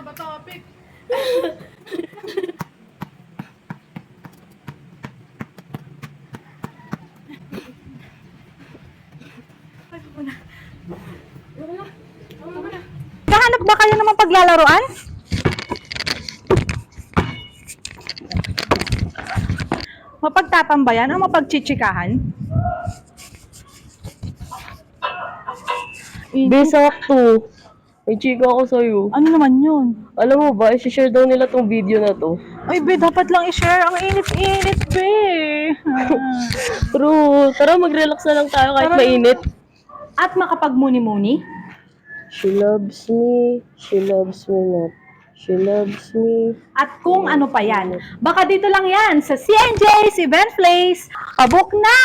Bato, pik. Kahanap ba kayo naman paglalaroan? Mapagtatambayan o mapagchichikahan? Besakto. May chika ako sa'yo. Ano naman yun? Alam mo ba, i-share daw nila tong video na to. Ay, be, dapat lang i-share. Ang init-init, be. True. Tara, mag-relax na lang tayo kahit Tara. mainit. At makapagmuni-muni. She loves me not. She loves me. At kung ano pa yan. Baka dito lang yan sa CNJ's Event Place. Pabok na!